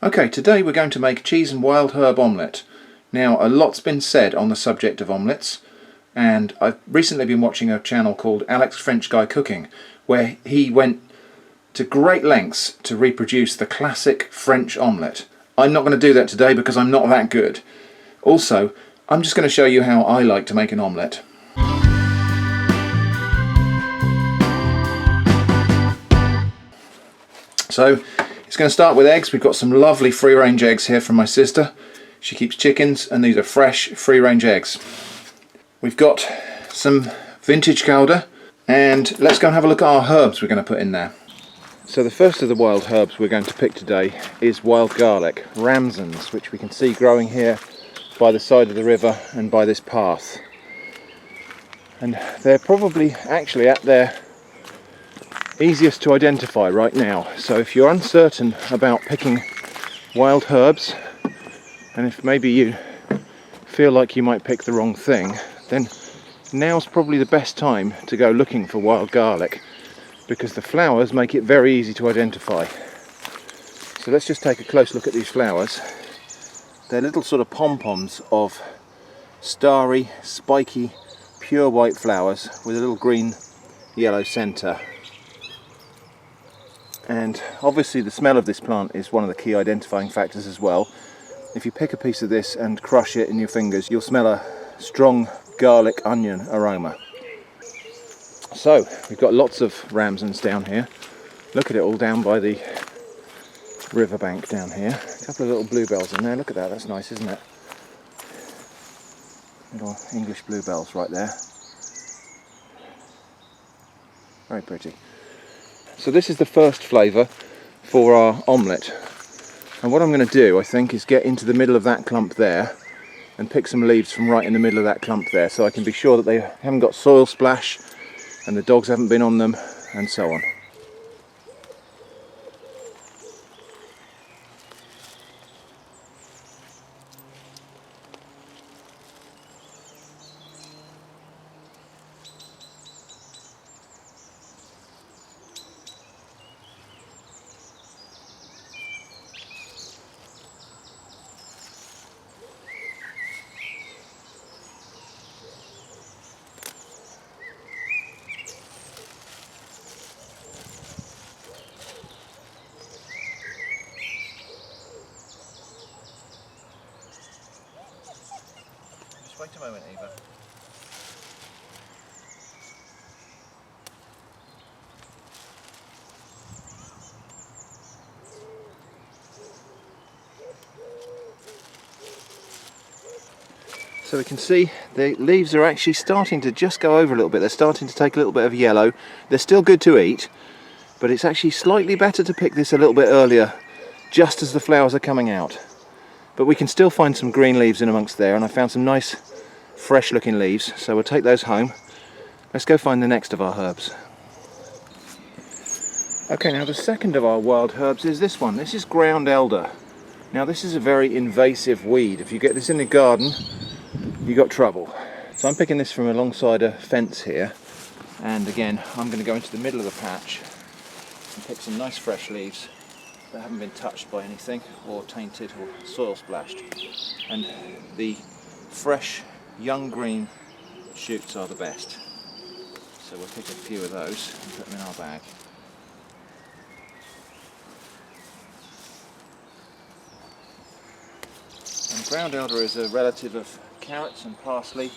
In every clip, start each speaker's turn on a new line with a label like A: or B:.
A: Okay, today we're going to make cheese and wild herb omelette. Now, a lot's been said on the subject of omelettes, and I've recently been watching a channel called Alex French Guy Cooking, where he went to great lengths to reproduce the classic French omelette. I'm not going to do that today because I'm not that good. Also, I'm just going to show you how I like to make an omelette. So, it's going to start with eggs. We've got some lovely free-range eggs here from my sister. She keeps chickens, and these are fresh, free-range eggs. We've got some vintage Gouda, and let's go and have a look at our herbs we're going to put in there. So the first of the wild herbs we're going to pick today is wild garlic, ramsons, which we can see growing here by the side of the river and by this path. And they're probably actually at their easiest to identify right now. So if you're uncertain about picking wild herbs, and if maybe you feel like you might pick the wrong thing, then now's probably the best time to go looking for wild garlic, because the flowers make it very easy to identify. So let's just take a close look at these flowers. They're little sort of pom-poms of starry, spiky, pure white flowers with a little green yellow centre. And obviously the smell of this plant is one of the key identifying factors as well. If you pick a piece of this and crush it in your fingers, you'll smell a strong garlic onion aroma. So we've got lots of ramsons down here. Look at it all down by the riverbank down here. A couple of little bluebells in there. Look at that, that's nice, isn't it? Little English bluebells right there. Very pretty. So this is the first flavour for our omelette, and what I'm going to do, I think, is get into the middle of that clump there and pick some leaves from right in the middle of that clump there, so I can be sure that they haven't got soil splash and the dogs haven't been on them and so on. Wait a moment, Eva. So we can see the leaves are actually starting to just go over a little bit. They're starting to take a little bit of yellow. They're still good to eat, but it's actually slightly better to pick this a little bit earlier, just as the flowers are coming out. But we can still find some green leaves in amongst there, and I found some nice fresh looking leaves, so we'll take those home. Let's go find the next of our herbs. Okay, now the second of our wild herbs is this one. This is ground elder. Now this is a very invasive weed. If you get this in the garden, you got trouble. So I'm picking this from alongside a fence here, and again I'm going to go into the middle of the patch and pick some nice fresh leaves that haven't been touched by anything or tainted or soil splashed, and the fresh young green shoots are the best, so we'll pick a few of those and put them in our bag. And ground elder is a relative of carrots and parsley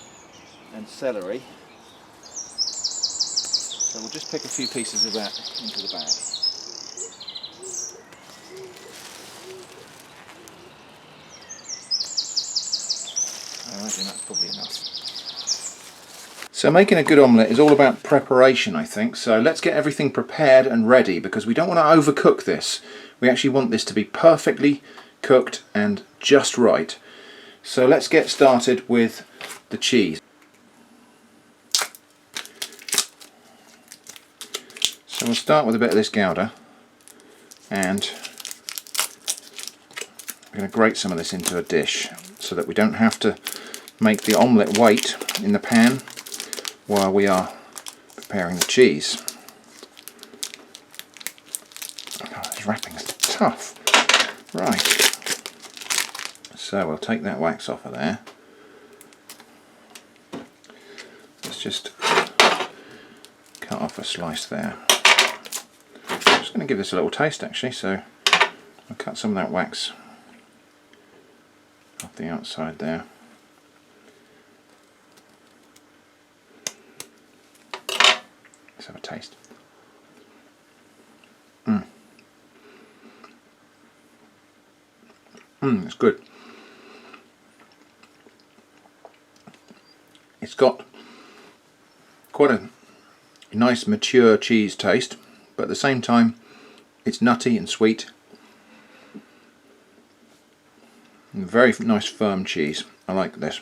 A: and celery, so we'll just pick a few pieces of that into the bag. I imagine that's probably enough. So making a good omelette is all about preparation, I think. So let's get everything prepared and ready, because we don't want to overcook this. We actually want this to be perfectly cooked and just right. So let's get started with the cheese. So we'll start with a bit of this Gouda, and I'm going to grate some of this into a dish so that we don't have to make the omelette wait in the pan while we are preparing the cheese. Oh, this wrapping is tough. Right, so we'll take that wax off of there. Let's just cut off a slice there. I'm just going to give this a little taste actually, so I'll cut some of that wax off the outside there. Let's have a taste. It's good. It's got quite a nice mature cheese taste, but at the same time it's nutty and sweet. And very nice firm cheese. I like this.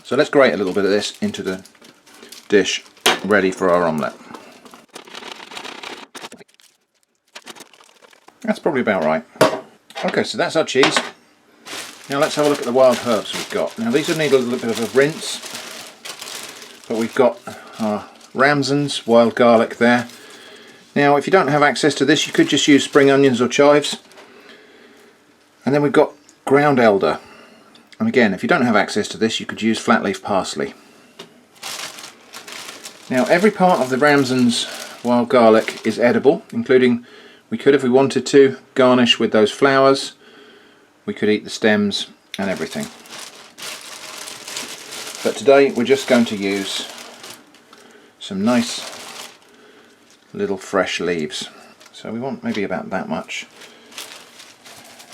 A: So let's grate a little bit of this into the dish, ready for our omelette. That's probably about right. Okay, so that's our cheese. Now let's have a look at the wild herbs we've got. Now these will need a little bit of a rinse, but we've got our ramsons, wild garlic there. Now if you don't have access to this, you could just use spring onions or chives. And then we've got ground elder. And again, if you don't have access to this, you could use flat leaf parsley. Now every part of the ramsons wild garlic is edible, including, we could, if we wanted to, garnish with those flowers. We could eat the stems and everything. But today we're just going to use some nice little fresh leaves. So we want maybe about that much.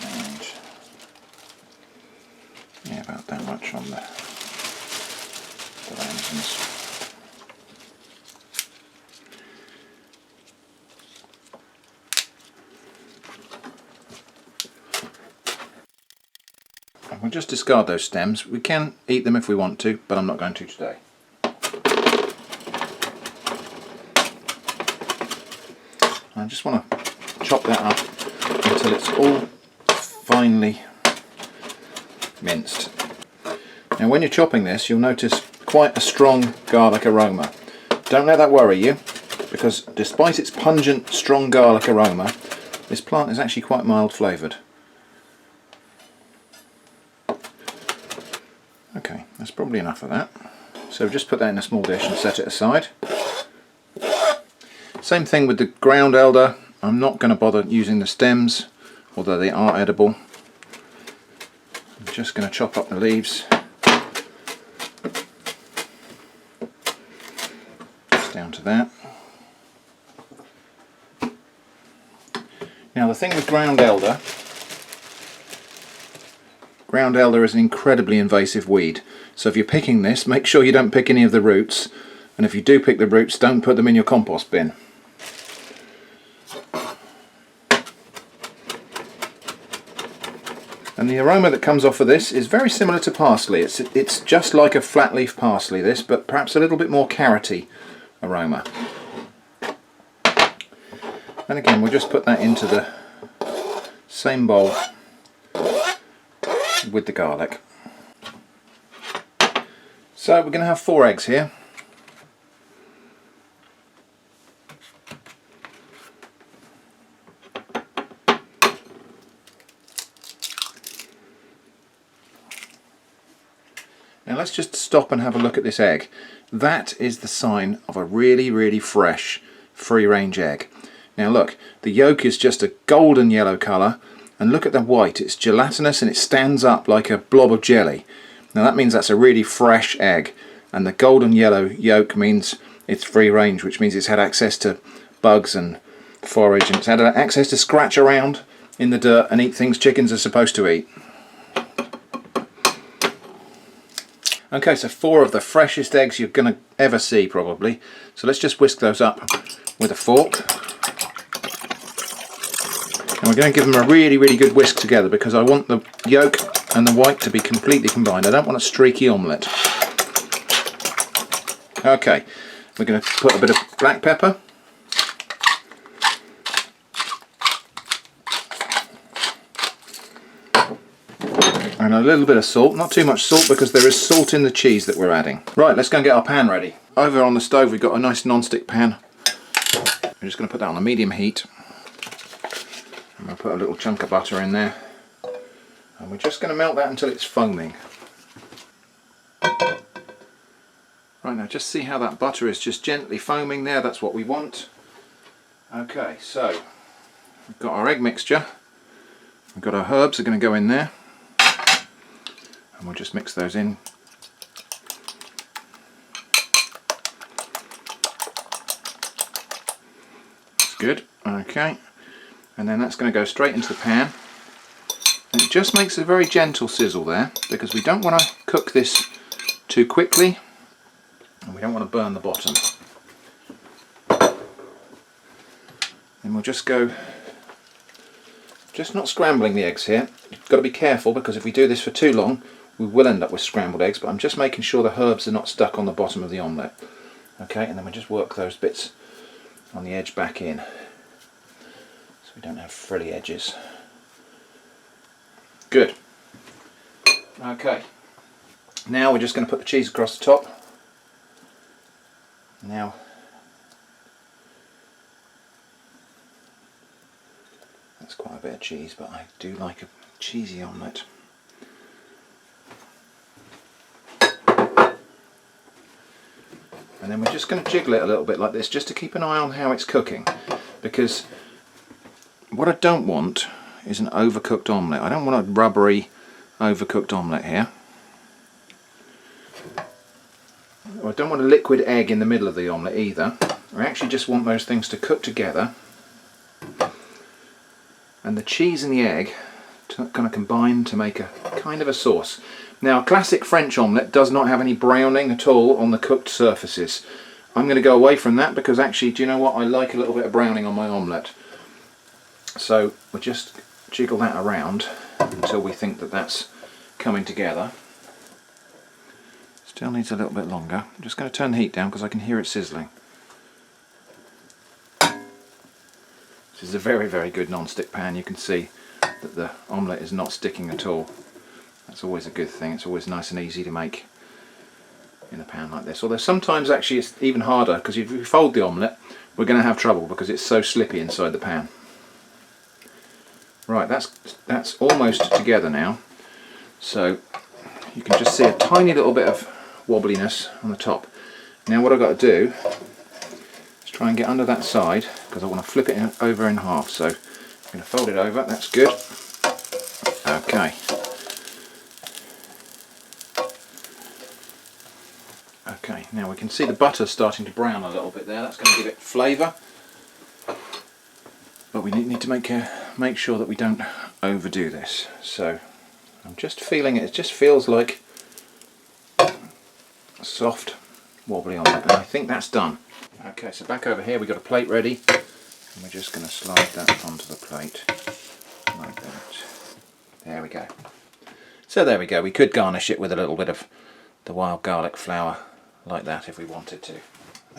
A: And yeah, about that much on the ramsons. We'll just discard those stems. We can eat them if we want to, but I'm not going to today. I just want to chop that up until it's all finely minced. Now when you're chopping this, you'll notice quite a strong garlic aroma. Don't let that worry you, because despite its pungent, strong garlic aroma, this plant is actually quite mild flavoured. Okay, that's probably enough of that. So just put that in a small dish and set it aside. Same thing with the ground elder. I'm not going to bother using the stems, although they are edible. I'm just going to chop up the leaves. Just down to that. Now the thing with ground elder is an incredibly invasive weed, so if you're picking this, make sure you don't pick any of the roots, and if you do pick the roots, don't put them in your compost bin. And the aroma that comes off of this is very similar to parsley. It's just like a flat leaf parsley, this, but perhaps a little bit more carroty aroma. And again, we'll just put that into the same bowl with the garlic. So we're going to have 4 eggs here. Now let's just stop and have a look at this egg. That is the sign of a really, really fresh free-range egg. Now look, the yolk is just a golden yellow colour, and look at the white, it's gelatinous and it stands up like a blob of jelly. Now that means that's a really fresh egg, and the golden yellow yolk means it's free range, which means it's had access to bugs and forage, and it's had access to scratch around in the dirt and eat things chickens are supposed to eat. Okay, so 4 of the freshest eggs you're going to ever see probably. So let's just whisk those up with a fork. And we're going to give them a really, really good whisk together, because I want the yolk and the white to be completely combined. I don't want a streaky omelette. Okay, we're going to put a bit of black pepper. And a little bit of salt, not too much salt because there is salt in the cheese that we're adding. Right, let's go and get our pan ready. Over on the stove we've got a nice non-stick pan. I'm just going to put that on a medium heat. I'm going to put a little chunk of butter in there. And we're just going to melt that until it's foaming. Right, now just see how that butter is just gently foaming there, that's what we want. Okay, so we've got our egg mixture. We've got our herbs are going to go in there. And we'll just mix those in. That's good, okay. And then that's going to go straight into the pan. And it just makes a very gentle sizzle there, because we don't want to cook this too quickly. And we don't want to burn the bottom. And we'll just go, just not scrambling the eggs here. You've got to be careful because if we do this for too long, we will end up with scrambled eggs, but I'm just making sure the herbs are not stuck on the bottom of the omelette. Okay, and then we just work those bits on the edge back in, so we don't have frilly edges. Good. Okay, now we're just going to put the cheese across the top. Now, that's quite a bit of cheese, but I do like a cheesy omelette. And then we're just going to jiggle it a little bit like this, just to keep an eye on how it's cooking, because what I don't want is an overcooked omelette. I don't want a rubbery, overcooked omelette here. I don't want a liquid egg in the middle of the omelette either. I actually just want those things to cook together, and the cheese and the egg to kind of combine to make a kind of a sauce. Now, a classic French omelette does not have any browning at all on the cooked surfaces. I'm going to go away from that because actually, do you know what? I like a little bit of browning on my omelette. So we'll just jiggle that around until we think that that's coming together. Still needs a little bit longer. I'm just going to turn the heat down because I can hear it sizzling. This is a very, very good non-stick pan. You can see that the omelette is not sticking at all. That's always a good thing. It's always nice and easy to make in a pan like this. Although sometimes actually it's even harder, because if we fold the omelette we're going to have trouble because it's so slippy inside the pan. Right, that's almost together now. So you can just see a tiny little bit of wobbliness on the top. Now what I've got to do is try and get under that side, because I want to flip it over in half. So I'm going to fold it over. That's good. Okay. Okay, now we can see the butter starting to brown a little bit there. That's going to give it flavour. But we need to make sure that we don't overdo this. So I'm just feeling it. It just feels like a soft, wobbly omelette, and I think that's done. Okay, so back over here we've got a plate ready, and we're just going to slide that onto the plate like that. There we go. So there we go. We could garnish it with a little bit of the wild garlic flour like that if we wanted to.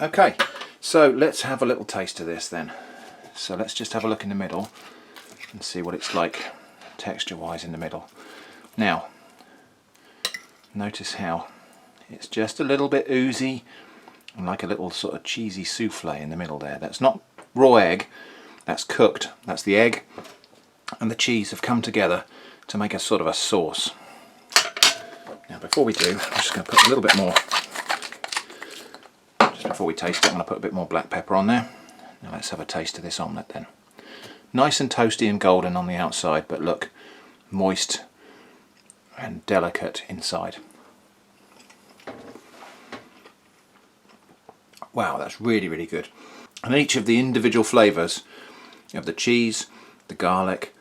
A: Okay, so let's have a little taste of this then. So let's just have a look in the middle and see what it's like texture wise in the middle. Now, notice how it's just a little bit oozy and like a little sort of cheesy souffle in the middle there. That's not raw egg, that's cooked. That's the egg and the cheese have come together to make a sort of a sauce. Now before we do, I'm just going to put a little bit more, just before we taste it, I'm going to put a bit more black pepper on there. Now let's have a taste of this omelette then. Nice and toasty and golden on the outside, but look, moist and delicate inside. Wow, that's really, really good. And each of the individual flavours of the cheese, the garlic,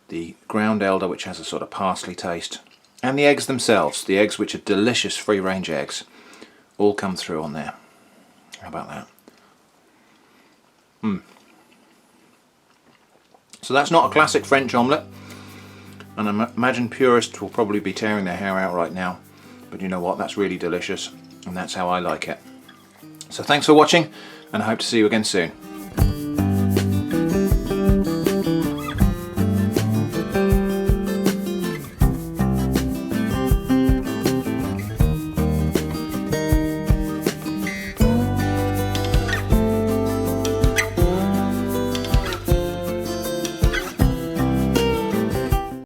A: the ground elder, which has a sort of parsley taste, and the eggs themselves, the eggs which are delicious free-range eggs, all come through on there. How about that? So that's not a classic French omelette, and I imagine purists will probably be tearing their hair out right now, but you know what, that's really delicious, and that's how I like it. So thanks for watching, and I hope to see you again soon.